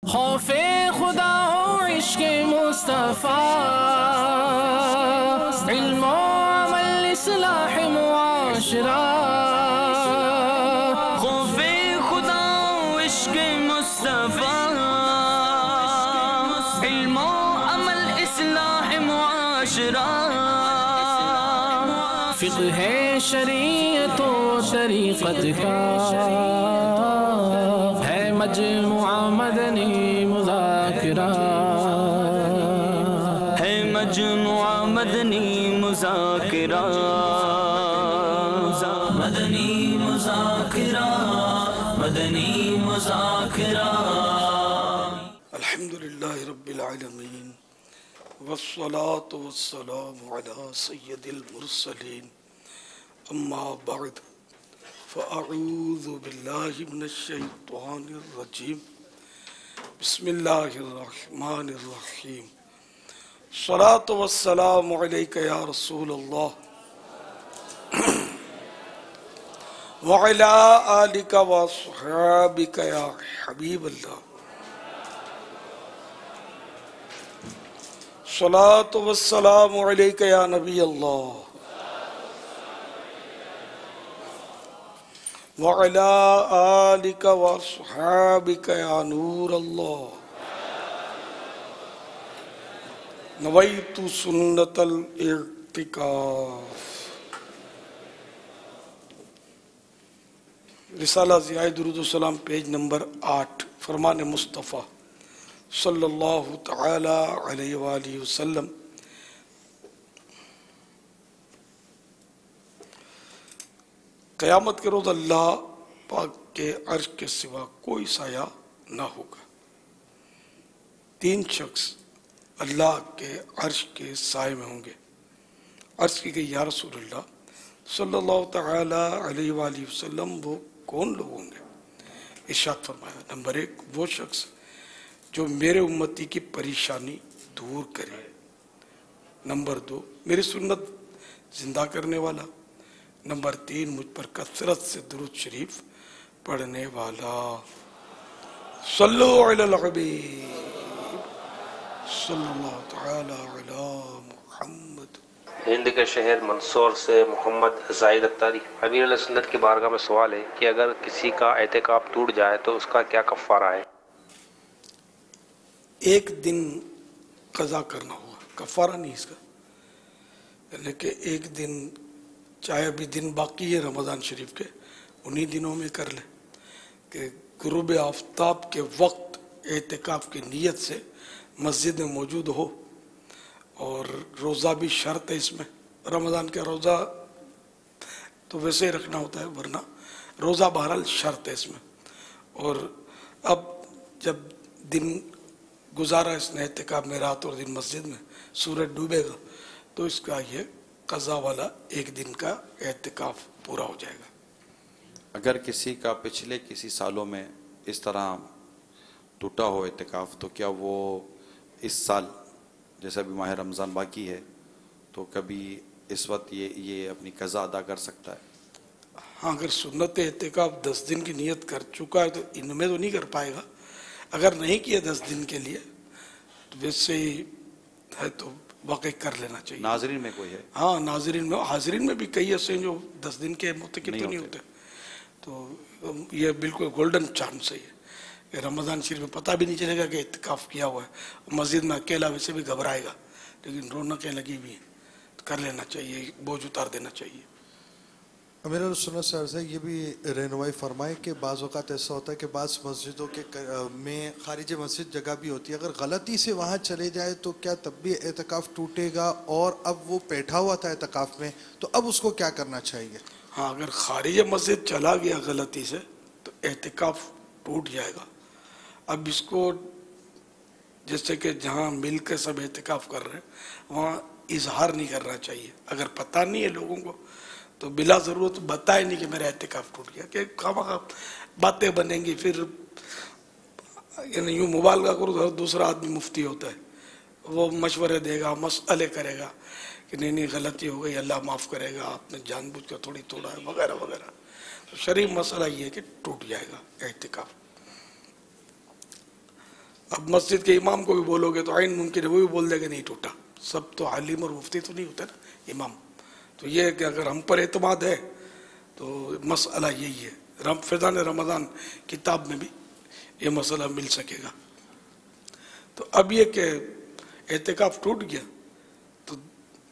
خوف خدا ہو عشق مصطفیٰ، علم و عمل اصلاح معاشرہ، خوف خدا ہو عشق مصطفیٰ، علم و عمل اصلاح معاشرہ، فقہ شریعت و طریقت کا ہے مجموعہ مدنی مذاکرہ، ہے مجموعہ مدنی مذاکرہ، مدنی مذاکرہ، مدنی مذاکرہ۔ الحمدللہ رب العالمین والصلاة والسلام علی سید المرسلین، اما بعد فاعوذ باللہ من الشیطان الرجیم، بسم اللہ الرحمن الرحیم، الصلاة والسلام علیک یا رسول اللہ وعلی آلک واصحابک یا حبیب اللہ، الصلاة والسلام علیک یا نبی اللہ وعلى آلك وأصحابك يا نور الله، نويت سنة الاعتكاف۔ رسالہ ضیاء درود و سلام پیج نمبر 8، فرمان مصطفیٰ صلی اللہ تعالی علیہ وآلہ وسلم، قیامت کے روز اللہ پاک کے عرش کے سوا کوئی سایہ نہ ہوگا۔ 3 شخص اللہ کے عرش کے سائے میں ہوں گے۔ عرض کی گئی یا رسول اللہ صلی اللہ تعالی علیہ وآلہ وسلم وہ کون لوگ ہوں گے؟ ارشاد فرمایا، نمبر 1 وہ شخص جو میرے امتی کی پریشانی دور کرے، نمبر 2 میری سنت زندہ کرنے والا، نمبر 3 مجھ پر کثرت سے درود شریف پڑھنے والا۔ صلو علی الحبیب صلی اللہ تعالی علی محمد۔ ہند کے شہر منصور سے محمد زاہد اختاری، امیر علیہ سنت کی بارگاہ میں سوال ہے کہ اگر کسی کا اعتکاف ٹوٹ جائے تو اس کا کیا کفارہ ہے؟ 1 دن قضا کرنا ہوگا، کفارہ نہیں اس کا، یعنی کہ 1 دن، چاہے ابھی دن باقی ہے رمضان شریف کے، انہی دنوں میں کر لے کہ غروب آفتاب کے وقت اعتکاف کی نیت سے مسجد میں موجود ہو، اور روزہ بھی شرط ہے اس میں۔ رمضان کا روزہ تو ویسے ہی رکھنا ہوتا ہے، ورنہ روزہ بہرحال شرط ہے اس میں۔ اور اب جب دن گزارا اس نے اعتکاف میں، رات اور دن مسجد میں، سورج ڈوبے گا تو اس کا یہ قضا والا 1 دن کا اعتکاف پورا ہو جائے گا۔ اگر کسی کا پچھلے کسی سالوں میں اس طرح ٹوٹا ہو اعتکاف، تو کیا وہ اس سال جیسا بھی ماہ رمضان باقی ہے تو کبھی اس وقت یہ اپنی قضا ادا کر سکتا ہے؟ ہاں، اگر سنت اعتکاف 10 دن کی نیت کر چکا ہے تو ان میں تو نہیں کر پائے گا۔ اگر نہیں کیا 10 دن کے لیے تو ویسے ہی ہے تو واقعی کر لینا چاہیے۔ ناظرین میں کوئی ہے؟ ہاں، ناظرین میں، حاضرین میں بھی کئی ایسے ہیں جو 10 دن کے متکب تو نہیں ہوتے، تو یہ بالکل گولڈن چانس ہے کہ رمضان شریف میں پتہ بھی نہیں چلے گا کہ اعتکاف کیا ہوا ہے، مسجد میں اکیلا ویسے بھی گھبرائے گا، لیکن رونقیں لگی بھی ہیں تو کر لینا چاہیے، بوجھ اتار دینا چاہیے۔ امیر علیہ سنت سے عرض ہے، یہ بھی رہنمائی فرمائے کہ بعض اوقات ایسا ہوتا ہے کہ بعض مسجدوں کے میں خارج مسجد جگہ بھی ہوتی ہے، اگر غلطی سے وہاں چلے جائے تو کیا تب بھی اعتکاف ٹوٹے گا؟ اور اب وہ بیٹھا ہوا تھا اعتکاف میں تو اب اس کو کیا کرنا چاہیے؟ ہاں، اگر خارج مسجد چلا گیا غلطی سے تو اعتکاف ٹوٹ جائے گا۔ اب اس کو جیسے کہ جہاں مل کے سب اعتکاف کر رہے ہیں وہاں اظہار نہیں کرنا چاہیے۔ اگر پتہ نہیں ہے لوگوں کو تو بلا ضرورت بتائے نہیں کہ میرا اعتکاف ٹوٹ گیا، کہ خواہ باتیں بنیں گی، پھر یعنی یوں مبالغہ کرو تو دوسرا آدمی مفتی ہوتا ہے، وہ مشورے دے گا، مسئلے کرے گا کہ نہیں غلطی ہو گئی، اللہ معاف کرے گا، آپ نے جان بوجھ کر تھوڑی توڑا ہے وغیرہ وغیرہ۔ تو شرعی مسئلہ یہ ہے کہ ٹوٹ جائے گا اعتکاف۔ اب مسجد کے امام کو بھی بولو گے تو عین ممکن ہے وہ بھی بول دے گا نہیں ٹوٹا. سب تو عالم اور مفتی تو نہیں ہوتے نا امام. تو یہ ہے کہ اگر ہم پر اعتماد ہے تو مسئلہ یہی ہے. فیضان رمضان کتاب میں بھی یہ مسئلہ مل سکے گا. تو اب یہ کہ اعتکاف ٹوٹ گیا تو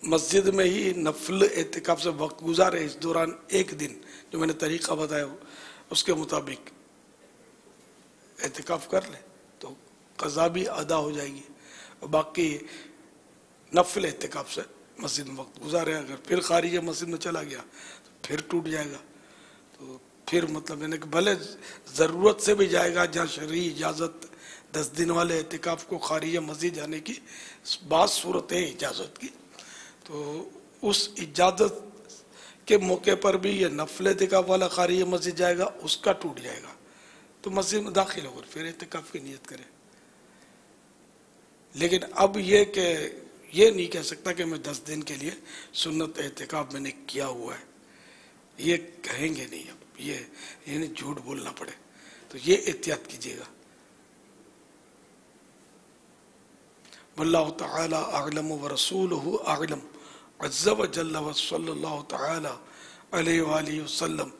مسجد میں ہی نفل اعتکاف سے وقت گزارے. اس دوران ایک دن جو میں نے طریقہ بتایا اس کے مطابق اعتکاف کر لے تو قضا بھی ادا ہو جائے گی. اور باقی نفل اعتکاف سے مسجد میں وقت گزارے. اگر پھر خارج مسجد میں چلا گیا تو پھر ٹوٹ جائے گا. تو پھر مطلب یعنی کہ بھلے ضرورت سے بھی جائے گا جہاں شرعی اجازت 10 دن والے اعتکاف کو خارج مسجد جانے کی بعض صورت ہے اجازت کی. تو اس اجازت کے موقع پر بھی یہ نفل اعتکاف والا خارج مسجد جائے گا اس کا ٹوٹ جائے گا. تو مسجد میں داخل ہو کر پھر اعتکاف کی نیت کرے. لیکن اب یہ کہ یہ نہیں کہہ سکتا کہ میں 10 دن کے لیے سنت اعتکاف میں نے کیا ہوا ہے. یہ کہیں گے نہیں. اب یہ یعنی جھوٹ بولنا پڑے تو یہ احتیاط کیجیے گا. واللہ تعالی اعلم ورسولہ اعلم عز وجل وصلی اللہ تعالی علیہ وآلہ وسلم.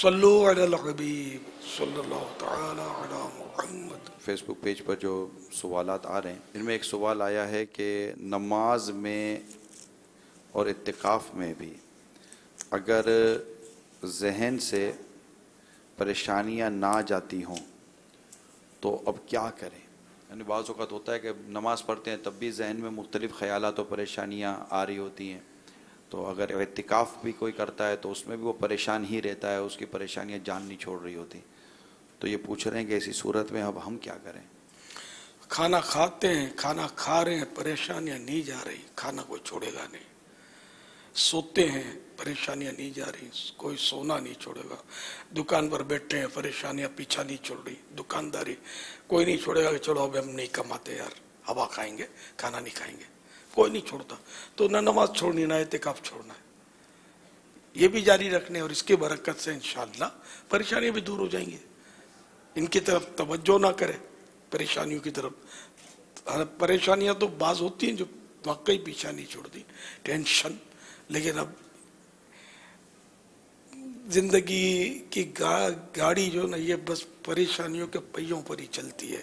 صلو علی الحبیب صلی اللہ تعالی علی محمد. فیس بک پیج پر جو سوالات آ رہے ہیں ان میں ایک سوال آیا ہے کہ نماز میں اور اعتکاف میں بھی اگر ذہن سے پریشانیاں نہ جاتی ہوں تو اب کیا کریں؟ یعنی بعض اوقات ہوتا ہے کہ نماز پڑھتے ہیں تب بھی ذہن میں مختلف خیالات و پریشانیاں آ رہی ہوتی ہیں. تو اگر اعتکاف بھی کوئی کرتا ہے تو اس میں بھی وہ پریشان ہی رہتا ہے, اس کی پریشانیاں جان نہیں چھوڑ رہی ہوتی. تو یہ پوچھ رہے ہیں کہ ایسی صورت میں اب ہم کیا کریں؟ کھانا کھاتے ہیں, کھانا کھا رہے ہیں, پریشانیاں نہیں جا رہی, کھانا کوئی چھوڑے گا نہیں. سوتے ہیں, پریشانیاں نہیں جا رہی, کوئی سونا نہیں چھوڑے گا. دکان پر بیٹھے ہیں, پریشانیاں پیچھا نہیں چھوڑ رہی, دکانداری کوئی نہیں چھوڑے گا کہ چلو اب ہم نہیں کماتے یار, ہوا کھائیں گے, کھانا نہیں کھائیں گے, کوئی نہیں چھوڑتا. تو نہ نماز چھوڑنی نہ اعتکاف چھوڑنا ہے, یہ بھی جاری رکھنے. اور اس کی برکت سے انشاءاللہ پریشانیاں بھی دور ہو جائیں گی. ان کی طرف توجہ نہ کرے, پریشانیوں کی طرف. پریشانیاں تو بعض ہوتی ہیں جو واقعی پیچھا نہیں چھوڑتی, ٹینشن. لیکن اب زندگی کی گاڑی جو نا یہ بس پریشانیوں کے پہیوں پر ہی چلتی ہے.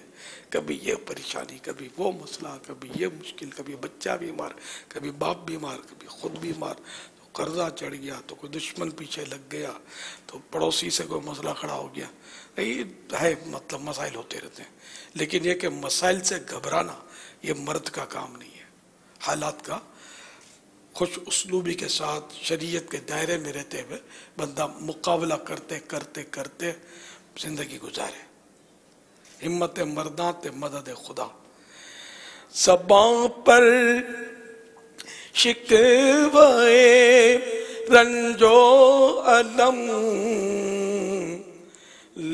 کبھی یہ پریشانی, کبھی وہ مسئلہ, کبھی یہ مشکل, کبھی بچہ بیمار, کبھی باپ بیمار, کبھی خود بیمار, تو قرضہ چڑھ گیا, تو کوئی دشمن پیچھے لگ گیا, تو پڑوسی سے کوئی مسئلہ کھڑا ہو گیا. یہ ہے مطلب مسائل ہوتے رہتے ہیں. لیکن یہ کہ مسائل سے گھبرانا یہ مرد کا کام نہیں ہے. حالات کا خوش اسلوبی کے ساتھ شریعت کے دائرے میں رہتے ہوئے بندہ مقابلہ کرتے کرتے کرتے زندگی گزارے. ہمت مرداں تے مدد خدا. زباں پر شکوائے رنجو علم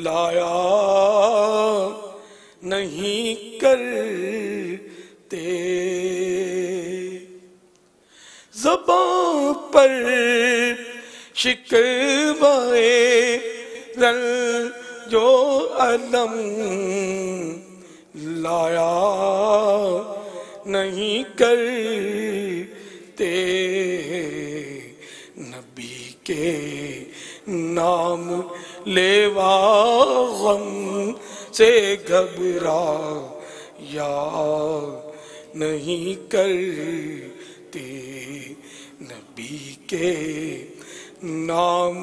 لایا نہیں کرتے. زباں پر شکوائے رنجو علم لایا نہیں کرتے. نبی کے نام لیوا غم سے گھبرا یا نہیں کرتے. نبی کے نام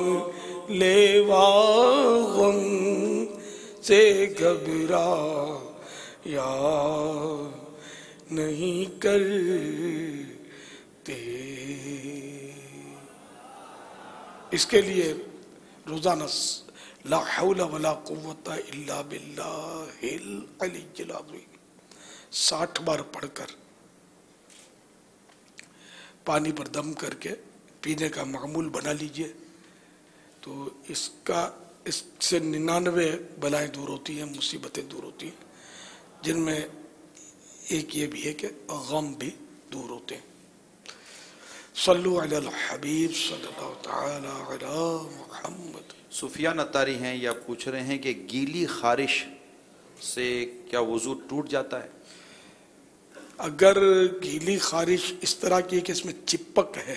لیوا غم سے گھبرا یا نہیں کرتے. اس کے لیے روزانہ لا حول ولا قوت الا باللہ العلی العظیم 60 بار پڑھ کر پانی پر دم کر کے پینے کا معمول بنا لیجئے. تو اس سے 99 بلائیں دور ہوتی ہیں, مصیبتیں دور ہوتی ہیں, جن میں ایک یہ بھی ہے کہ غم بھی دور ہوتے ہیں. صلو علی الحبیب صلی اللہ تعالی علی محمد. سفیان اتاری ہیں یا پوچھ رہے ہیں کہ گیلی خارش سے کیا وضو ٹوٹ جاتا ہے؟ اگر گیلی خارش اس طرح کی ہے کہ اس میں چپک ہے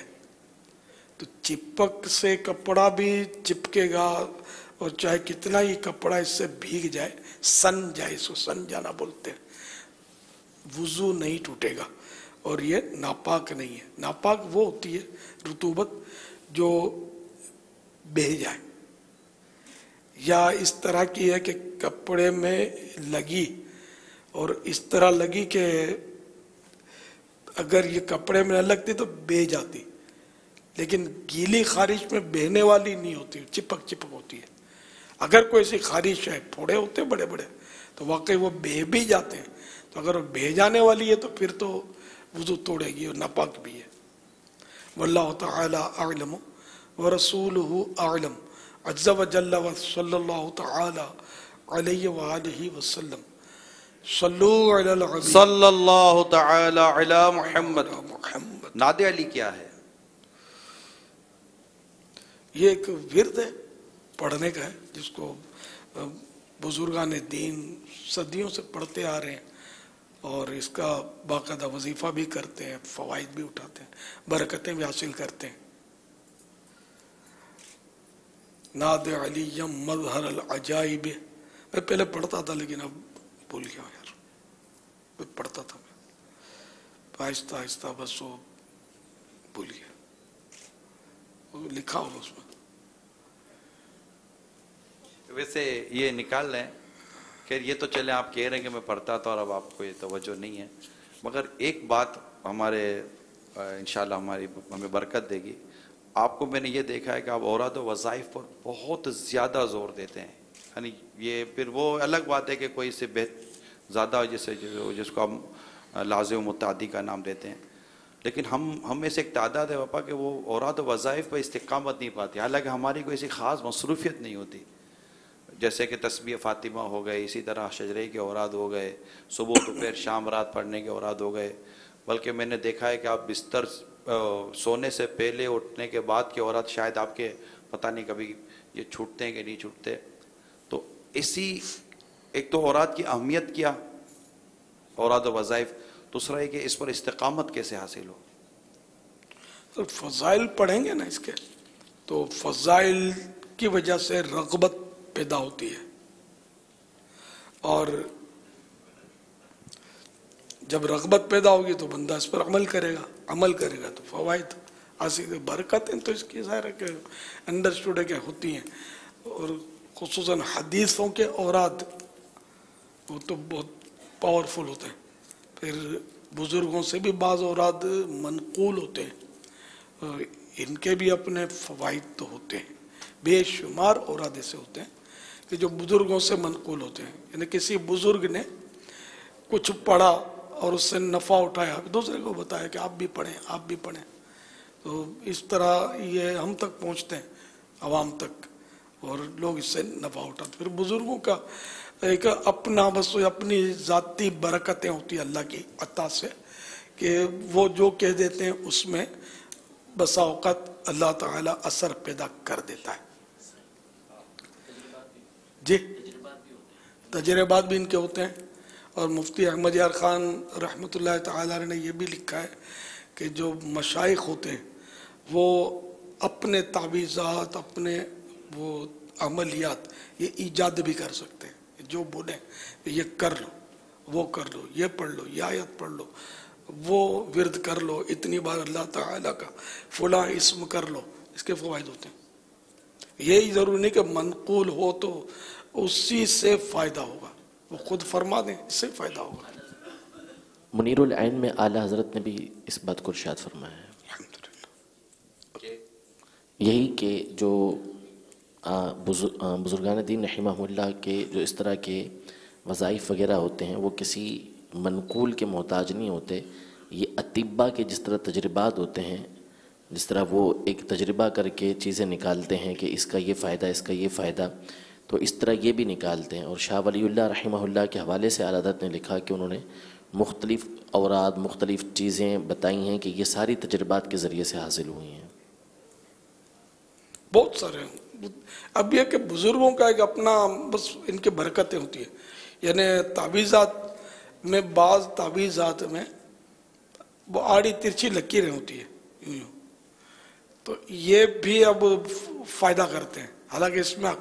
تو چپک سے کپڑا بھی چپکے گا، اور چاہے کتنا ہی کپڑا اس سے بھیگ جائے، سن جائے، اس کو سن جانا بولتے ہیں، وضو نہیں ٹوٹے گا، اور یہ ناپاک نہیں ہے۔ ناپاک وہ ہوتی ہے رطوبت جو بہہ جائے، یا اس طرح کی ہے کہ کپڑے میں لگی اور اس طرح لگی کہ اگر یہ کپڑے میں نہ لگتی تو بہہ جاتی، لیکن گیلی خارش میں بہنے والی نہیں ہوتی، چپک چپک ہوتی ہے۔ اگر کوئی ایسی خارش ہے، پھوڑے ہوتے بڑے بڑے، تو واقعی وہ بہہ بھی جاتے ہیں، تو اگر وہ بہہ جانے والی ہے تو پھر تو وضو توڑے گی اور ناپاک بھی ہے۔ واللہ تعالی اعلم ورسولہ اعلم عز وجل وصلی اللہ تعالی علیہ وآلہ وسلم۔ صلو علی الحبیب صلی اللہ تعالی علی محمد۔ محمد۔ ناد علی کیا ہے؟ یہ ایک ورد ہے، پڑھنے کا ہے، جس کو بزرگان دین صدیوں سے پڑھتے آ رہے ہیں، اور اس کا باقاعدہ وظیفہ بھی کرتے ہیں، فوائد بھی اٹھاتے ہیں، برکتیں بھی حاصل کرتے ہیں۔ ناد علی مظہر العجائب، میں پہلے پڑھتا تھا لیکن اب بھول گیا یار، میں پڑھتا تھا، میں آہستہ آہستہ بس وہ بھول گیا، وہ لکھا ہوگا اس میں۔ ویسے یہ نکال لیں کہ یہ تو چلے آپ کہہ رہے ہیں کہ میں پڑھتا تھا اور اب آپ کو یہ توجہ نہیں ہے، مگر ایک بات ہمارے انشاءاللہ ہمیں برکت دے گی۔ آپ کو میں نے یہ دیکھا ہے کہ آپ اوراد و وظائف پر بہت زیادہ زور دیتے ہیں، یعنی یہ پھر وہ الگ بات ہے کہ کوئی سے زیادہ جس کو ہم لازم و متعدی کا نام دیتے ہیں، لیکن ہم میں سے ایک تعداد ہے پاپا کہ وہ اوراد و وظائف پر استقامت نہیں پاتی، حالانکہ ہماری کوئی ایسی خاص مصروفیت نہیں ہوتی، جیسے کہ تسبیح فاطمہ ہو گئے، اسی طرح شجرے کے اوراد ہو گئے، صبح دوپہر شام رات پڑھنے کے اوراد ہو گئے، بلکہ میں نے دیکھا ہے کہ آپ بستر سونے سے پہلے اٹھنے کے بعد کے اوراد شاید آپ کے پتہ نہیں کبھی یہ چھوٹتے ہیں کہ نہیں چھوٹتے۔ تو اسی ایک تو اوراد کی اہمیت کیا، اوراد و وظائف، دوسرا ہے کہ اس پر استقامت کیسے حاصل ہو۔ تو فضائل پڑھیں گے نا اس کے، تو فضائل کی وجہ سے رغبت پیدا ہوتی ہے، اور جب رغبت پیدا ہوگی تو بندہ اس پر عمل کرے گا تو فوائد حاصل، برکتیں تو اس کی ظاہر ہے کہ انڈرسٹوڈ ہے کہ ہوتی ہیں، اور خصوصاً حدیثوں کے اوراد وہ تو بہت پاورفل ہوتے ہیں، پھر بزرگوں سے بھی بعض اوراد منقول ہوتے ہیں، اور ان کے بھی اپنے فوائد تو ہوتے ہیں، بے شمار اوراد ایسے ہوتے ہیں کہ جو بزرگوں سے منقول ہوتے ہیں، یعنی کسی بزرگ نے کچھ پڑھا اور اس سے نفع اٹھایا، دوسرے کو بتایا کہ آپ بھی پڑھیں، تو اس طرح یہ ہم تک پہنچتے ہیں، عوام تک، اور لوگ اس سے نفع اٹھاتے۔ پھر بزرگوں کا ایک اپنا بس اپنی ذاتی برکتیں ہوتی ہیں اللہ کی عطا سے، کہ وہ جو کہہ دیتے ہیں اس میں بسا اوقات اللہ تعالی اثر پیدا کر دیتا ہے۔ جی تجربات بھی ان کے ہوتے ہیں، اور مفتی احمد یار خان رحمۃ اللہ تعالی علیہ نے یہ بھی لکھا ہے کہ جو مشائخ ہوتے ہیں وہ اپنے تعویذات، اپنے وہ عملیات یہ ایجاد بھی کر سکتے ہیں، جو بولیں یہ کر لو، وہ کر لو، یہ پڑھ لو، یہ آیت پڑھ لو، وہ ورد کر لو، اتنی بار اللہ تعالیٰ کا فلاں اسم کر لو، اس کے فوائد ہوتے ہیں۔ یہی ضروری نہیں کہ منقول ہو تو اسی سے فائدہ ہوگا، وہ خود فرما دیں اس سے فائدہ ہوگا۔ منیر العین میں اعلیٰ حضرت نے بھی اس بات کو ارشاد فرمایا ہے، یہی کہ جو بزرگان دین رحمہ اللہ کے جو اس طرح کے وظائف وغیرہ ہوتے ہیں وہ کسی منقول کے محتاج نہیں ہوتے، یہ اطباء کے جس طرح تجربات ہوتے ہیں، جس طرح وہ ایک تجربہ کر کے چیزیں نکالتے ہیں کہ اس کا یہ فائدہ، اس کا یہ فائدہ، تو اس طرح یہ بھی نکالتے ہیں۔ اور شاہ ولی اللہ رحمہ اللہ کے حوالے سے اعلیٰ حضرت نے لکھا کہ انہوں نے مختلف اوراد، مختلف چیزیں بتائی ہیں کہ یہ ساری تجربات کے ذریعے سے حاصل ہوئی ہیں۔ بہت سارے ہیں، اب یہ کہ بزرگوں کا ایک اپنا بس ان کی برکتیں ہوتی ہیں، یعنی تعویذات میں بعض تعویذات میں وہ آڑی ترچھی لکیریں ہوتی ہے یوں یوں، تو یہ بھی اب فائدہ کرتے ہیں، حالانکہ اس میں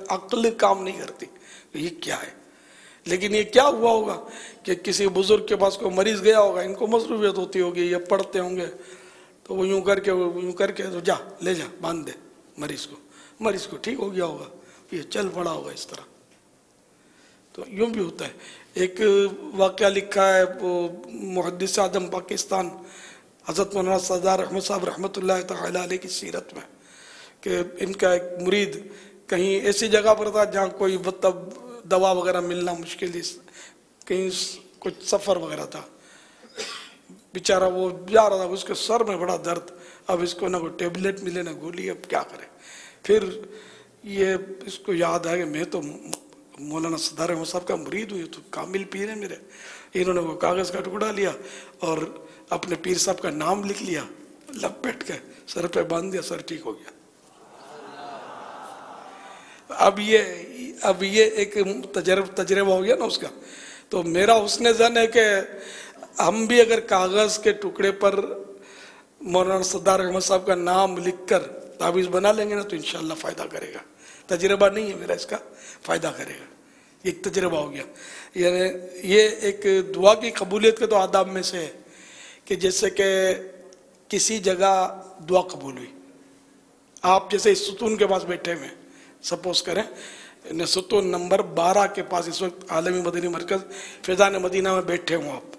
عقل کام نہیں کرتی کہ یہ کیا ہے، لیکن یہ کیا ہوا ہوگا کہ کسی بزرگ کے پاس کوئی مریض گیا ہوگا، ان کو مصروفیت ہوتی ہوگی، یہ پڑھتے ہوں گے، تو وہ یوں کر کے تو جا لے جا باندھ دے مریض کو ٹھیک ہو گیا ہوگا، یہ چل پڑا ہوگا اس طرح، تو یوں بھی ہوتا ہے۔ ایک واقعہ لکھا ہے محدث اعظم پاکستان حضرت مولانا سردار احمد صاحب رحمۃ اللہ تعالی علیہ کی سیرت میں، کہ ان کا ایک مرید کہیں ایسی جگہ پر تھا جہاں کوئی مطلب دوا وغیرہ ملنا مشکل تھی، کہیں کچھ سفر وغیرہ تھا، بیچارہ وہ جا رہا تھا، اس کے سر میں بڑا درد، اب اس کو نہ کوئی ٹیبلٹ ملے نہ گولی، اب کیا کرے؟ پھر یہ اس کو یاد آیا کہ میں تو مولانا سردار احمد صاحب کا مرید ہوں، یہ تو کامل پیر ہے میرے۔ انہوں نے وہ کاغذ کا ٹکڑا لیا اور اپنے پیر صاحب کا نام لکھ لیا، لپیٹ کے سر پہ باندھ دیا، سر ٹھیک ہو گیا۔ اب یہ ایک تجربہ ہو گیا نا اس کا، تو میرا حسن ظن ہے کہ ہم بھی اگر کاغذ کے ٹکڑے پر مولانا سردار احمد صاحب کا نام لکھ کر تعویذ بنا لیں گے نا تو انشاءاللہ فائدہ کرے گا۔ تجربہ نہیں ہے میرا اس کا، فائدہ کرے گا، ایک تجربہ ہو گیا۔ یعنی یہ ایک دعا کی قبولیت کے تو آداب میں سے ہے کہ جیسے کہ کسی جگہ دعا قبول ہوئی، آپ جیسے اس ستون کے پاس بیٹھے ہوئے، سپوز کریں ستون نمبر 12 کے پاس اس وقت عالمی مدنی مرکز فیضان مدینہ میں بیٹھے ہوں آپ،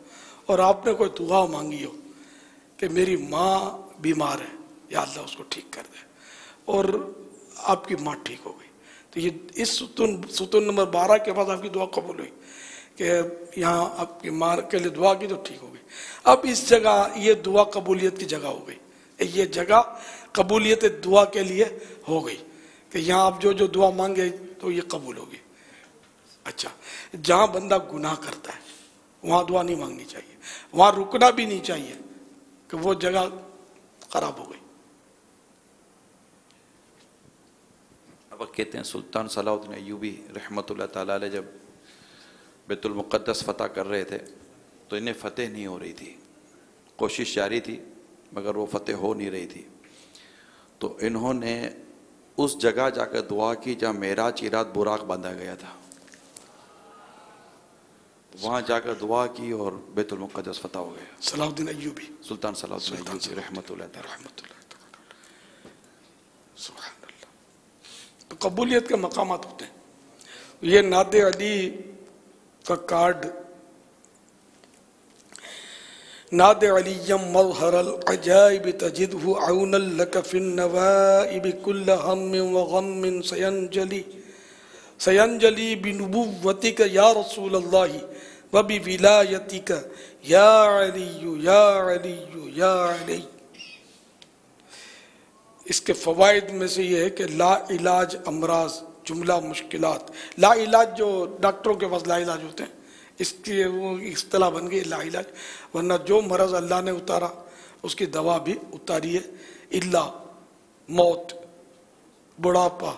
اور آپ نے کوئی دعا مانگی ہو کہ میری ماں بیمار ہے، یا اللہ اس کو ٹھیک کر دے، اور آپ کی ماں ٹھیک ہو گئی، تو یہ اس ستون نمبر 12 کے پاس آپ کی دعا قبول ہوئی کہ یہاں آپ کی ماں کے لیے دعا کی تو ٹھیک ہو گئی۔ اب اس جگہ یہ دعا قبولیت کی جگہ ہو گئی، یہ جگہ قبولیت دعا کے لیے ہو گئی کہ یہاں آپ جو دعا مانگے تو یہ قبول ہوگی۔ اچھا، جہاں بندہ گناہ کرتا ہے وہاں دعا نہیں مانگنی چاہیے، وہاں رکنا بھی نہیں چاہیے کہ وہ جگہ خراب ہو گئی۔ اب کہتے ہیں سلطان صلاح الدین ایوبی رحمۃ اللہ تعالیٰ علیہ جب بیت المقدس فتح کر رہے تھے تو انہیں فتح نہیں ہو رہی تھی، کوشش جاری تھی مگر وہ فتح ہو نہیں رہی تھی، تو انہوں نے اس جگہ جا کر دعا کی جہاں معراج کی رات براق باندھا گیا تھا، وہاں جا کر دعا کی اور بیت المقدس فتح ہو گیا۔ صلاح الدین ایوبی، سلطان صلاح الدین ایوبی رحمۃ اللہ تعالیٰ۔ سبحان اللہ۔ تو قبولیت کے مقامات ہوتے ہیں۔ یہ ناد علی کا کارڈ، ناد علیم مظہر العجائب تجدہ عونا لک فی النوائب کل ہم وغم سینجلی بنبوتک یا رسول اللہ وبولایتک یا علی یا علی یا علی۔ اس کے فوائد میں سے یہ ہے کہ لا علاج امراض، جملہ مشکلات، لا علاج جو ڈاکٹروں کے پاس لا علاج ہوتے ہیں، اس کی وہ اصطلاح بن گئی لا علاج، ورنہ جو مرض اللہ نے اتارا اس کی دوا بھی اتاری ہے، الا موت، بڑھاپا،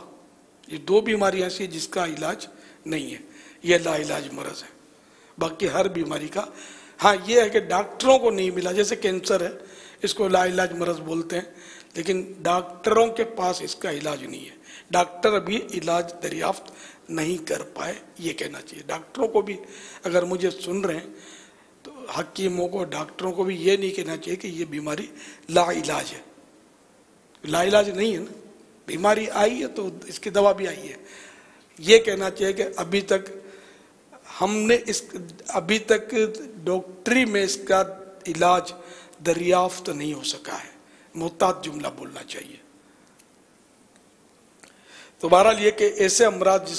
یہ 2 بیماریاں ایسی جس کا علاج نہیں ہے، یہ لا علاج مرض ہے۔ باقی ہر بیماری کا، ہاں یہ ہے کہ ڈاکٹروں کو نہیں ملا، جیسے کینسر ہے اس کو لا علاج مرض بولتے ہیں، لیکن ڈاکٹروں کے پاس اس کا علاج نہیں ہے، ڈاکٹر بھی علاج دریافت نہیں کر پائے، یہ کہنا چاہیے۔ ڈاکٹروں کو بھی اگر مجھے سن رہے ہیں تو حکیموں کو، ڈاکٹروں کو بھی یہ نہیں کہنا چاہیے کہ یہ بیماری لا علاج ہے، لا علاج نہیں ہے نا، بیماری آئی ہے تو اس کی دوا بھی آئی ہے۔ یہ کہنا چاہیے کہ ابھی تک ہم نے ابھی تک ڈاکٹری میں اس کا علاج دریافت نہیں ہو سکا ہے، محتاط جملہ بولنا چاہیے۔ تو بہرحال یہ کہ ایسے امراض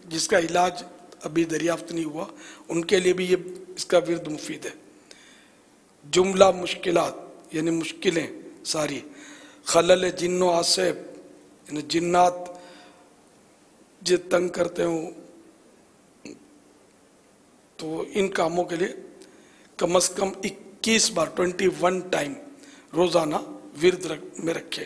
جس کا علاج ابھی دریافت نہیں ہوا، ان کے لیے بھی یہ اس کا ورد مفید ہے۔ جملہ مشکلات یعنی مشکلیں ساری، خلل جن و عصب یعنی جنات جو تنگ کرتے ہوں تو ان کاموں کے لیے کم از کم 21 بار 21 ٹائم روزانہ ورد میں رکھے۔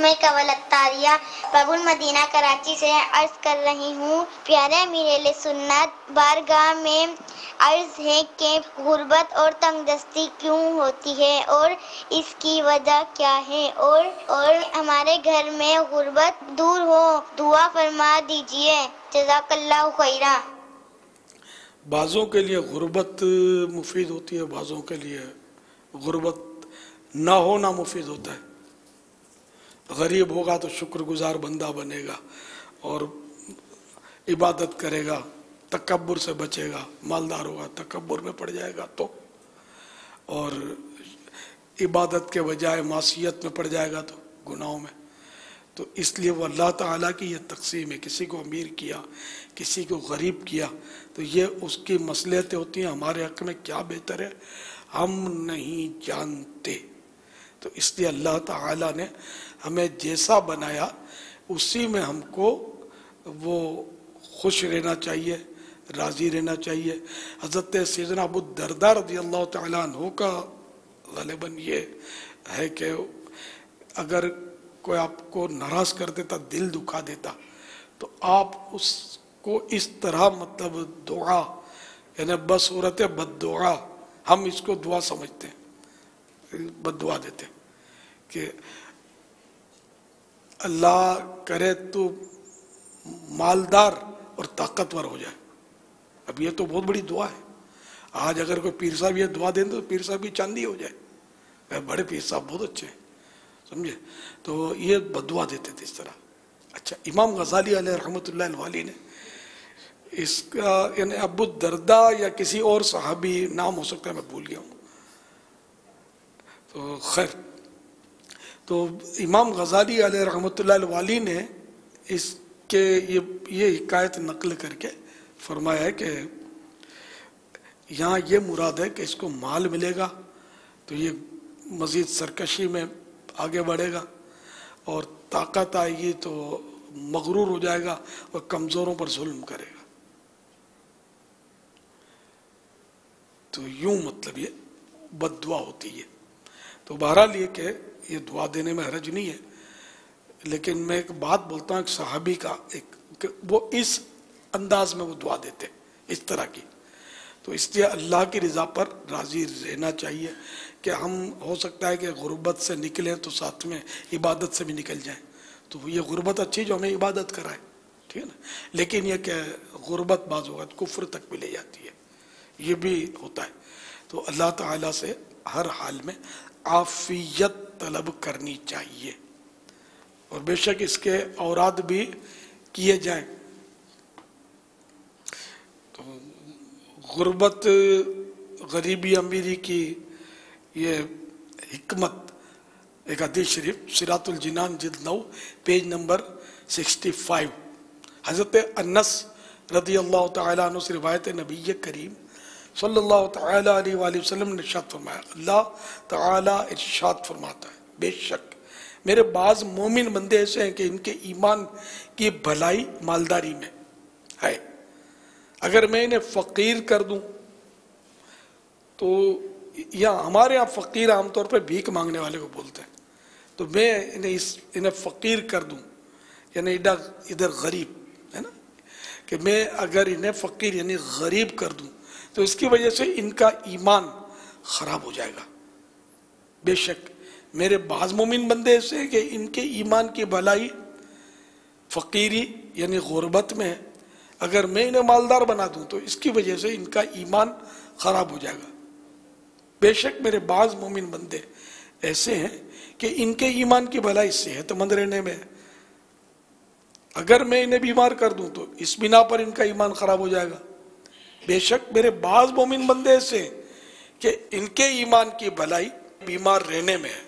میں کول اختاریہ باب المدینہ کراچی سے عرض کر رہی ہوں، پیارے امیر اہل سنت، بارگاہ میں عرض ہے کہ غربت اور تنگ دستی کیوں ہوتی ہے اور اس کی وجہ کیا ہے، اور ہمارے گھر میں غربت دور ہو، دعا فرما دیجئے، جزاک اللہ خیرہ۔ بعضوں کے لیے غربت مفید ہوتی ہے، بعضوں کے لیے غربت نہ ہونا مفید ہوتا ہے۔ غریب ہوگا تو شکر گزار بندہ بنے گا اور عبادت کرے گا، تکبر سے بچے گا۔ مالدار ہوگا تکبر میں پڑ جائے گا تو، اور عبادت کے بجائے معصیت میں پڑ جائے گا تو، گناہوں میں۔ تو اس لیے وہ اللہ تعالیٰ کی یہ تقسیم ہے، کسی کو امیر کیا، کسی کو غریب کیا، تو یہ اس کی مصلحتیں ہوتی ہیں۔ ہمارے حق میں کیا بہتر ہے ہم نہیں جانتے، تو اس لیے اللہ تعالیٰ نے ہمیں جیسا بنایا اسی میں ہم کو وہ خوش رہنا چاہیے، راضی رہنا چاہیے۔ حضرت سیدنا ابو الدرداء رضی اللہ تعالیٰ عنہ کا غالباً یہ ہے کہ اگر کوئی آپ کو ناراض کر دیتا، دل دکھا دیتا، تو آپ اس کو اس طرح مطلب دعا، یعنی بصورت بد دعا، ہم اس کو دعا سمجھتے ہیں، بد دعا دیتے ہیں کہ اللہ کرے تو مالدار اور طاقتور ہو جائے۔ اب یہ تو بہت بڑی دعا ہے۔ آج اگر کوئی پیر صاحب یہ دعا دیں تو پیر صاحب بھی چاندی ہو جائے، بڑے پیر صاحب بہت اچھے ہیں، سمجھے؟ تو یہ بدعا دیتے تھے اس طرح۔ اچھا، امام غزالی علیہ رحمۃ اللہ الوالی نے اس کا، یعنی ابو الدرداء یا کسی اور صحابی، نام ہو سکتا ہے میں بھول گیا ہوں، تو خیر، تو امام غزالی علیہ رحمۃ اللہ الوالی نے اس کے یہ حکایت نقل کر کے فرمایا ہے کہ یہاں یہ مراد ہے کہ اس کو مال ملے گا تو یہ مزید سرکشی میں آگے بڑھے گا، اور طاقت آئے گی تو مغرور ہو جائے گا اور کمزوروں پر ظلم کرے گا۔ تو یوں مطلب یہ بد دعا ہوتی ہے۔ تو بہرحال یہ کہ یہ دعا دینے میں حرج نہیں ہے، لیکن میں ایک بات بولتا ہوں، ایک صحابی کا کہ وہ اس انداز میں وہ دعا دیتے اس طرح کی، تو اس لیے اللہ کی رضا پر راضی رہنا چاہیے کہ ہم ہو سکتا ہے کہ غربت سے نکلیں تو ساتھ میں عبادت سے بھی نکل جائیں، تو یہ غربت اچھی جو ہمیں عبادت کرائے، ٹھیک ہے نا۔ لیکن یہ کہ غربت بعض اوقات کفر تک بھی لے جاتی ہے، یہ بھی ہوتا ہے۔ تو اللہ تعالیٰ سے ہر حال میں عافیت طلب کرنی چاہیے، اور بے شک اس کے اوراد بھی کیے جائیں۔ تو غربت، غریبی، امیری کی یہ حکمت، ایک حدیث شریف صراط الجنان جلد 9 پیج نمبر 65، حضرت انس رضی اللہ تعالیٰ عنہ سے روایت نبی کریم صلی اللہ تعالیٰ علیہ وآلہ وسلم نے ارشاد فرمایا، اللہ تعالیٰ ارشاد فرماتا ہے، بے شک میرے بعض مومن بندے ایسے ہیں کہ ان کے ایمان کی بھلائی مالداری میں ہے، اگر میں انہیں فقیر کر دوں تو، یا ہمارے ہاں فقیر عام طور پر بھیک مانگنے والے کو بولتے ہیں، تو میں انہیں فقیر کر دوں، یعنی ادھر غریب ہے نا، کہ میں اگر انہیں فقیر یعنی غریب کر دوں تو اس کی وجہ سے ان کا ایمان خراب ہو جائے گا۔ بے شک میرے بعض مومن بندے ایسے ہیں کہ ان کے ایمان کی بھلائی فقیری یعنی غربت میں ہے، اگر میں انہیں مالدار بنا دوں تو اس کی وجہ سے ان کا ایمان خراب ہو جائے گا۔ بے شک میرے بعض مومن بندے ایسے ہیں کہ ان کے ایمان کی بھلائی صحت مند رہنے میں ہے، اگر میں انہیں بیمار کر دوں تو اس بنا پر ان کا ایمان خراب ہو جائے گا۔ بے شک میرے بعض مومن بندے ایسے ہیں کہ ان کے ایمان کی بھلائی بیمار رہنے میں ہے،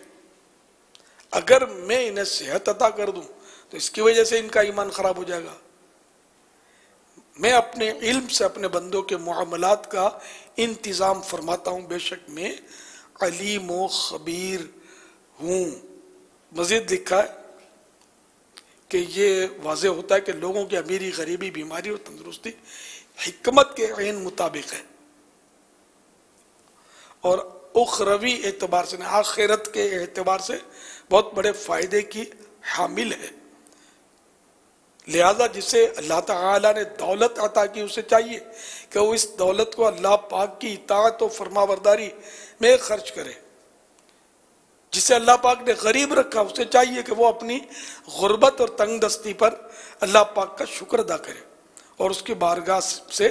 اگر میں انہیں صحت عطا کر دوں تو اس کی وجہ سے ان کا ایمان خراب ہو جائے گا۔ میں اپنے علم سے اپنے بندوں کے معاملات کا انتظام فرماتا ہوں، بے شک میں علیم و خبیر ہوں۔ مزید لکھا ہے کہ یہ واضح ہوتا ہے کہ لوگوں کی امیری، غریبی، بیماری اور تندرستی حکمت کے عین مطابق ہے، اور اخروی اعتبار سے، آخرت کے اعتبار سے بہت بڑے فائدے کی حامل ہے، لہذا جسے اللہ تعالیٰ نے دولت عطا کی اسے چاہیے کہ وہ اس دولت کو اللہ پاک کی اطاعت و فرما برداری میں خرچ کرے. جسے اللہ پاک نے غریب رکھا اسے چاہیے کہ وہ اپنی غربت اور تنگ دستی پر اللہ پاک کا شکر ادا کرے اور اس کی بارگاہ سے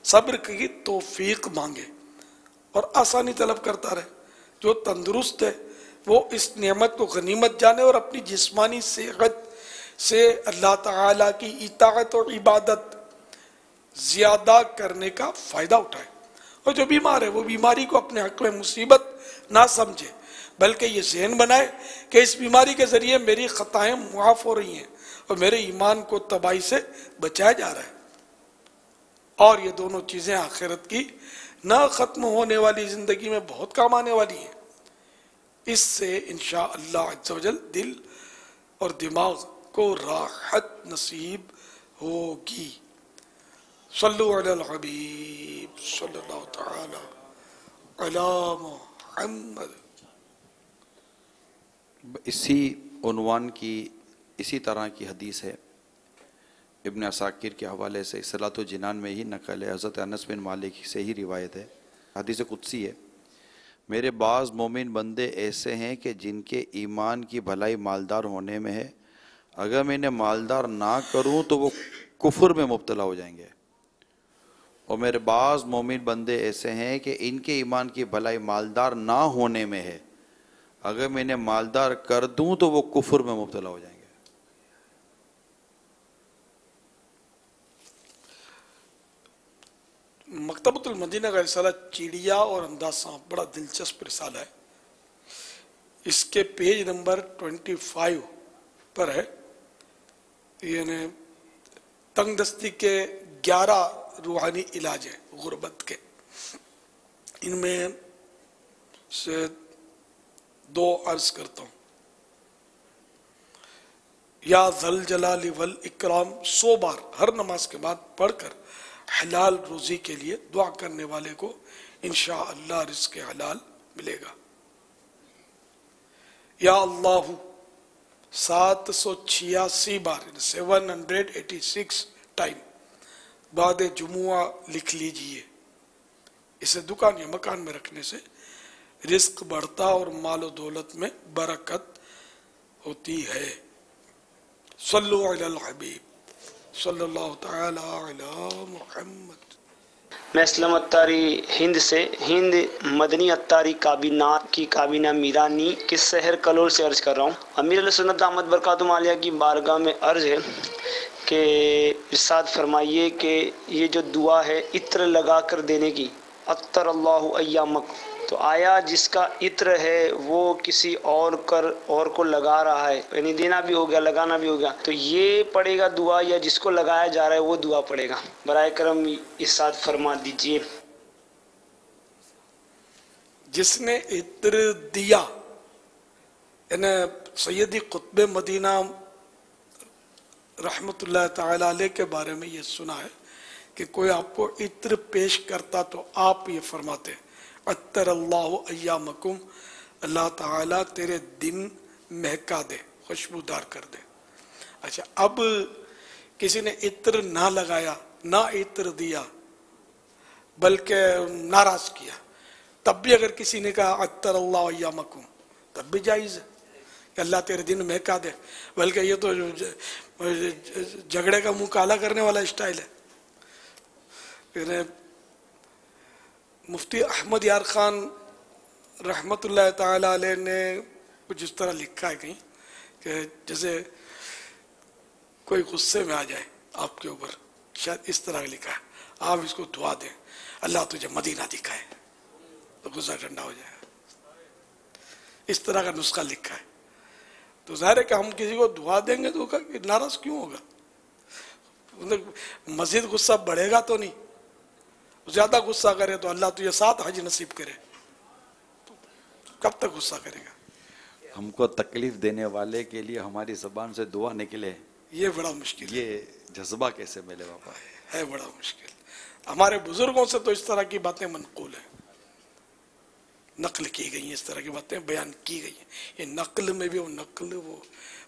صبر کی توفیق مانگے اور آسانی طلب کرتا رہے. جو تندرست ہے وہ اس نعمت کو غنیمت جانے اور اپنی جسمانی صحت سے اللہ تعالیٰ کی اطاعت اور عبادت زیادہ کرنے کا فائدہ اٹھائے. اور جو بیمار ہے وہ بیماری کو اپنے حق میں مصیبت نہ سمجھے بلکہ یہ ذہن بنائے کہ اس بیماری کے ذریعے میری خطائیں معاف ہو رہی ہیں اور میرے ایمان کو تباہی سے بچایا جا رہا ہے. اور یہ دونوں چیزیں آخرت کی نہ ختم ہونے والی زندگی میں بہت کام آنے والی ہیں. اس سے انشاءاللہ عز و جل دل اور دماغ کو راحت نصیب ہوگی. صلو علی الحبیب صلی اللہ تعالی علی محمد. اسی عنوان کی اسی طرح کی حدیث ہے ابن عساکر کے حوالے سے اصلاۃ الجنان میں ہی نقل ہے. حضرت انس بن مالک سے ہی روایت ہے، حدیث قدسی ہے. میرے بعض مومن بندے ایسے ہیں کہ جن کے ایمان کی بھلائی مالدار ہونے میں ہے، اگر میں انہیں مالدار نہ کروں تو وہ کفر میں مبتلا ہو جائیں گے. اور میرے بعض مومن بندے ایسے ہیں کہ ان کے ایمان کی بھلائی مالدار نہ ہونے میں ہے، اگر میں انہیں مالدار کر دوں تو وہ کفر میں مبتلا ہو جائیں گے. مکتبۃ المدینہ کا رسالہ چڑیا اور انداز سانپ بڑا دلچسپ رسالہ ہے. اس کے پیج نمبر 25 پر ہے، یعنی تنگ دستی کے 11 روحانی علاج ہیں غربت کے. ان میں سے 2 عرض کرتا ہوں. یا ذل جلال والاکرام 100 بار ہر نماز کے بعد پڑھ کر حلال روزی کے لیے دعا کرنے والے کو انشاءاللہ رزق حلال ملے گا. یا اللہ 786 بار 786 ٹائم بعد جمعہ لکھ لیجئے. اسے دکان یا مکان میں رکھنے سے رزق بڑھتا اور مال و دولت میں برکت ہوتی ہے. صلو علی الحبیب صلی اللہ تعالی علی محمد. میں اسلم اتاری ہند سے ہند مدنی اتاری کابینہ میرانی کس شہر کلور سے عرض کر رہا ہوں. امیر علیہ سنت دامت برکاتہم عالیہ کی بارگاہ میں عرض ہے کہ ارشاد فرمائیے کہ یہ جو دعا ہے عطر لگا کر دینے کی، عطر اللہ ایامک، تو آیا جس کا عطر ہے وہ کسی اور کو لگا رہا ہے، یعنی دینا بھی ہو گیا لگانا بھی ہو گیا، تو یہ پڑھے گا دعا یا جس کو لگایا جا رہا ہے وہ دعا پڑھے گا؟ برائے کرم ارشاد فرما دیجئے. جس نے عطر دیا، یعنی سیدی قطب مدینہ رحمت اللہ تعالی علیہ کے بارے میں یہ سنا ہے کہ کوئی آپ کو عطر پیش کرتا تو آپ یہ فرماتے عطر اللہ ایامکم، اللہ تعالیٰ تیرے دن مہکا دے، خوشبودار کر دے. اچھا، اب کسی نے عطر نہ لگایا، نہ عطر دیا، بلکہ ناراض کیا، تب بھی اگر کسی نے کہا عطر اللہ ایامکم تب بھی جائز ہے کہ اللہ تیرے دن مہکا دے. بلکہ یہ تو جھگڑے کا منہ کالا کرنے والا اسٹائل ہے. مفتی احمد یار خان رحمت اللہ تعالی علیہ نے کچھ اس طرح لکھا ہے کہیں کہ جیسے کوئی غصے میں آ جائے آپ کے اوپر، شاید اس طرح لکھا ہے، آپ اس کو دعا دیں اللہ تجھے مدینہ دکھائے تو غصہ ٹھنڈا ہو جائے. اس طرح کا نسخہ لکھا ہے. تو ظاہر ہے کہ ہم کسی کو دعا دیں گے تو ناراض کیوں ہوگا؟ مزید غصہ بڑھے گا تو نہیں. زیادہ غصہ کرے تو اللہ تجھے 7 حج نصیب کرے، کب تک غصہ کرے گا؟ ہم کو تکلیف دینے والے کے لیے ہماری زبان سے دعا نکلے، یہ بڑا مشکل ہے. یہ جذبہ کیسے ملے بابا؟ ہے بڑا مشکل. ہمارے بزرگوں سے تو اس طرح کی باتیں منقول ہیں، نقل کی گئی ہیں، اس طرح کی باتیں بیان کی گئی ہیں. یہ نقل میں بھی وہ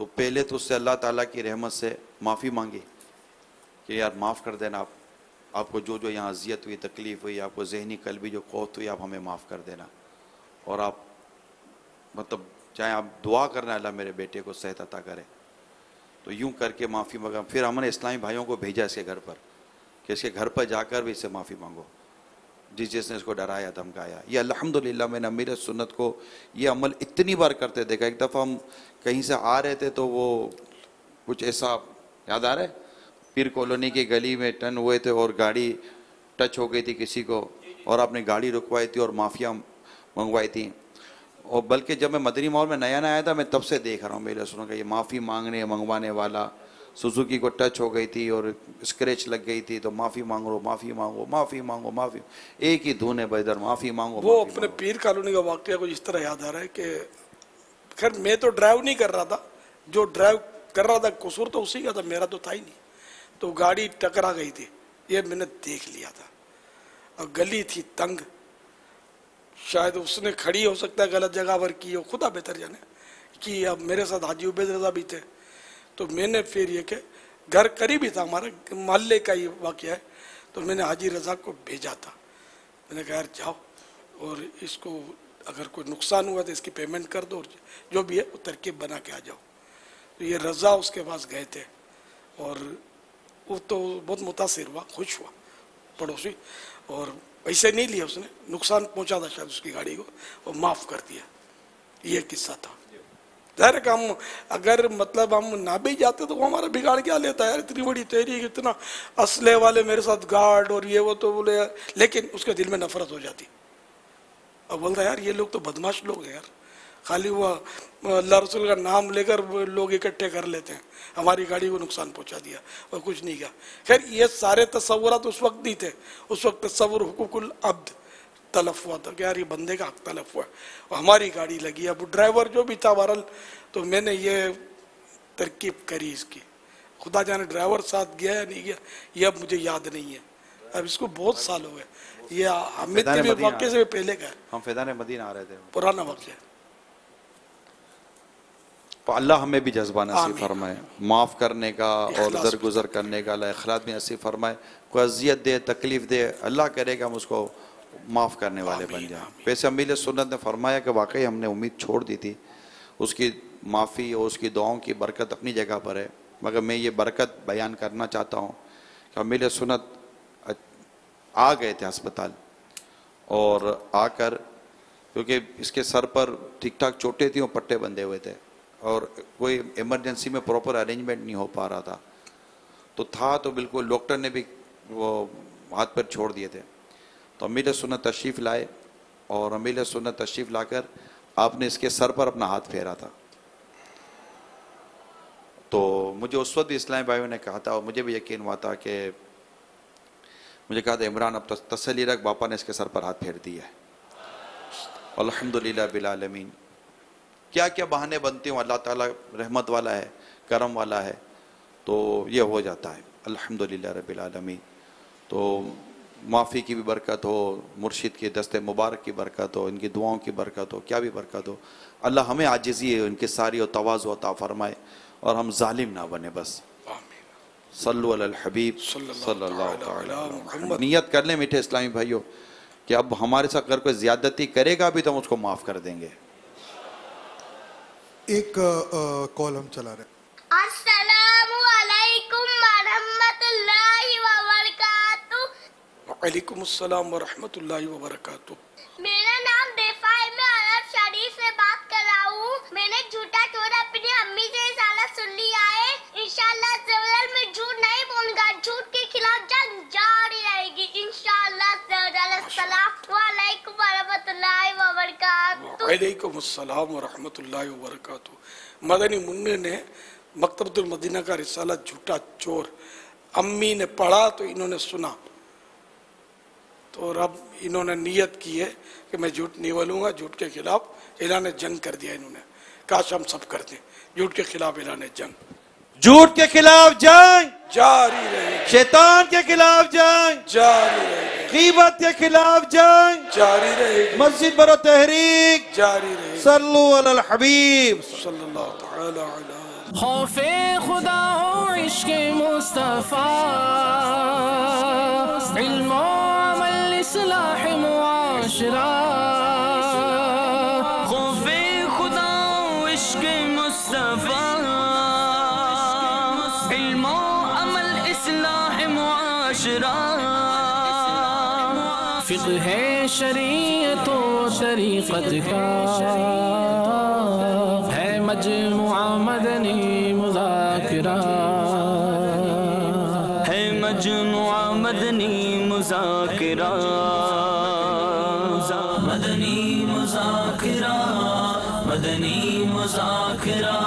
تو پہلے تو اس سے اللہ تعالیٰ کی رحمت سے معافی مانگی کہ یار معاف کر دینا، آپ کو جو جو یہاں اذیت ہوئی، تکلیف ہوئی، آپ کو ذہنی قلبی جو قوت ہوئی، آپ ہمیں معاف کر دینا. اور آپ مطلب چاہے آپ دعا کرنا اللہ میرے بیٹے کو صحت عطا کرے. تو یوں کر کے معافی مانگا. پھر ہم نے اسلامی بھائیوں کو بھیجا اس کے گھر پر کہ اس کے گھر پر جا کر بھی اس سے معافی مانگو جس نے اس کو ڈرایا دھمکایا. یہ الحمدللہ میں نے امیر سنت کو یہ عمل اتنی بار کرتے دیکھا. ایک دفعہ ہم کہیں سے آ رہے تھے تو وہ کچھ ایسا یاد آ رہا ہے، پیر کالونی کی گلی میں ٹرن ہوئے تھے اور گاڑی ٹچ ہو گئی تھی کسی کو، اور آپ نے گاڑی رکوائی تھی اور معافیاں منگوائی تھیں. اور بلکہ جب میں مدنی ماحول میں نیا آیا تھا میں تب سے دیکھ رہا ہوں میرے سنوں کا یہ معافی مانگنے منگوانے والا. سوزوکی کو ٹچ ہو گئی تھی اور اسکریچ لگ گئی تھی تو معافی مانگو، معافی مانگو، معافی مانگو، معافی. ایک ہی دھن ہے بدر، معافی مانگو. وہ اپنے پیر کالونی کا واقعہ کچھ اس طرح یاد آ رہا ہے کہ خیر میں تو ڈرائیو نہیں کر رہا تھا، جو ڈرائیو کر رہا تھا قصور تو اسی کا تھا، میرا تو تھا ہی نہیں. تو گاڑی ٹکرا گئی تھی، یہ میں نے دیکھ لیا تھا. اور گلی تھی تنگ، شاید اس نے کھڑی ہو سکتا ہے غلط جگہ پر کی ہو، خدا بہتر جانے. کہ اب میرے ساتھ حاجی عبید رضا بھی تھے، تو میں نے پھر یہ کہ گھر قریب ہی تھا، ہمارا محلے کا یہ واقعہ ہے. تو میں نے حاجی رضا کو بھیجا تھا، میں نے کہا یار جاؤ اور اس کو اگر کوئی نقصان ہوا تو اس کی پیمنٹ کر دو، اور جو بھی ہے وہ ترکیب بنا کے آ جاؤ. تو یہ رضا اس کے پاس گئے تھے اور وہ تو بہت متاثر ہوا، خوش ہوا پڑوسی، اور پیسے نہیں لیا اس نے، نقصان پہنچا تھا شاید اس کی گاڑی کو، اور معاف کر دیا. یہ قصہ تھا. ظاہر ہے کہ ہم اگر مطلب ہم نہ بھی جاتے تو وہ ہمارا بگاڑ کیا لیتا ہے یار، اتنی بڑی تحریک، اتنا اسلحے والے میرے ساتھ گارڈ اور یہ وہ، تو بولے یار، لیکن اس کے دل میں نفرت ہو جاتی. اور بولتا ہے یار یہ لوگ تو بدماش لوگ ہیں یار، خالی وہ اللہ رسول کا نام لے کر لوگ اکٹھے کر لیتے ہیں، ہماری گاڑی کو نقصان پہنچا دیا اور کچھ نہیں کیا. خیر یہ سارے تصورات اس وقت نہیں تھے. اس وقت تصور حقوق العبد تلف ہوا تھا کہ یار یہ بندے کا حق تلف ہوا اور ہماری گاڑی لگی. اب ڈرائیور جو بھی تھا بہرحال، تو میں نے یہ ترکیب کری اس کی. خدا جانے ڈرائیور ساتھ گیا یا نہیں گیا یہ اب مجھے یاد نہیں ہے، اب اس کو بہت سال ہو گئے. یہ حامد کے بھی واقعے سے پہلے کا ہے، ہم فیضان مدینہ آ رہے تھے، پرانا واقعہ ہے. تو اللہ ہمیں بھی جذبہ نصیب فرمائے معاف کرنے کا اور درگزر کرنے کا. اللہ اخلاص بھی نصیب فرمائے. کوئی اذیت دے، تکلیف دے، اللہ کرے کہ ہم اس کو معاف کرنے والے بن جائیں. ویسے امیر سنت نے فرمایا کہ واقعی ہم نے امید چھوڑ دی تھی. اس کی معافی اور اس کی دعاؤں کی برکت اپنی جگہ پر ہے، مگر میں یہ برکت بیان کرنا چاہتا ہوں کہ امیر سنت آ گئے تھے ہسپتال، اور آ کر کیونکہ اس کے سر پر ٹھیک ٹھاک چوٹیں تھیں اور پٹے بندھے ہوئے تھے، اور کوئی ایمرجنسی میں پراپر ارینجمنٹ نہیں ہو پا رہا تھا. تو بالکل ڈاکٹر نے بھی وہ ہاتھ پر چھوڑ دیے تھے. تو امیر سنت تشریف لائے، اور امیر سنت تشریف لا کر آپ نے اس کے سر پر اپنا ہاتھ پھیرا تھا. تو مجھے اس وقت بھی اسلامی بھائیوں نے کہا تھا، اور مجھے بھی یقین ہوا تھا کہ مجھے کہا تھا عمران اب تسلی رکھ، باپا نے اس کے سر پر ہاتھ پھیر دیا ہے. الحمدللہ بالعالمین. کیا کیا بہانے بنتے ہوں، اللہ تعالیٰ رحمت والا ہے، کرم والا ہے، تو یہ ہو جاتا ہے. الحمدللہ رب العالمین. تو معافی کی بھی برکت ہو، مرشد کی دست مبارک کی برکت ہو، ان کی دعاؤں کی برکت ہو، کیا بھی برکت ہو. اللہ ہمیں عاجزی ہے ان کی ساری اور تواضع عطا فرمائے، اور ہم ظالم نہ بنے. بس صلو علی الحبیب صلی اللہ تعالی علیہ وسلم. نیت کر لیں میٹھے اسلامی بھائیوں کہ اب ہمارے ساتھ اگر کوئی زیادتی کرے گا بھی تو ہم اس کو معاف کر دیں گے. ایک کال ہم چلا رہے ہیں. السلام علیکم ورحمۃ اللہ وبرکاتہ. وعلیکم السلام ورحمۃ اللہ وبرکاتہ. میرا نام دیفا ہے، میں عرب شریف سے بات کر رہا ہوں. میں نے جھوٹا چور اپنی امی سے رسالہ سن لیا ہے. انشاءاللہ زوال میں جھوٹ نہیں بولوں گا، جھوٹ کے خلاف جنگ جاری رہے گی انشاءاللہ زوال. السلام علیکم ورحمۃ اللہ وبرکاتہ. وعلیکم السلام ورحمۃ اللہ وبرکاتہ. مدنی منع نے مکتبۃ المدینہ کا رسالہ جھوٹا چور امی نے پڑھا تو انہوں نے سنا، تو اب انہوں نے نیت کی ہے کہ میں جھوٹ نہیں بولوں گا. جھوٹ کے خلاف اعلان جنگ کر دیا انہوں نے. کاش ہم سب کرتے ہیں جھوٹ کے خلاف اعلان جنگ. جھوٹ کے خلاف جنگ جاری رہے گی، شیطان کے خلاف جنگ جاری رہے گی، غیبت کے خلاف جنگ جاری رہے گی، مسجد برو تحریک جاری رہے گی. صلو علی الحبیب صلی اللہ تعالی علی خوف خدا ہو عشق مصطفیٰ، علم و عمل اصلاح معاشرہ، خوف خدا ہو عشق مصطفیٰ، علم و عمل اصلاح معاشرہ، فقہ شریعت و طریقت کا ہے مجموعہ مدنی مذاکرہ، ہے مجموعہ مدنی مذاکرہ، مدنی مذاکرہ، مدنی مذاکرہ۔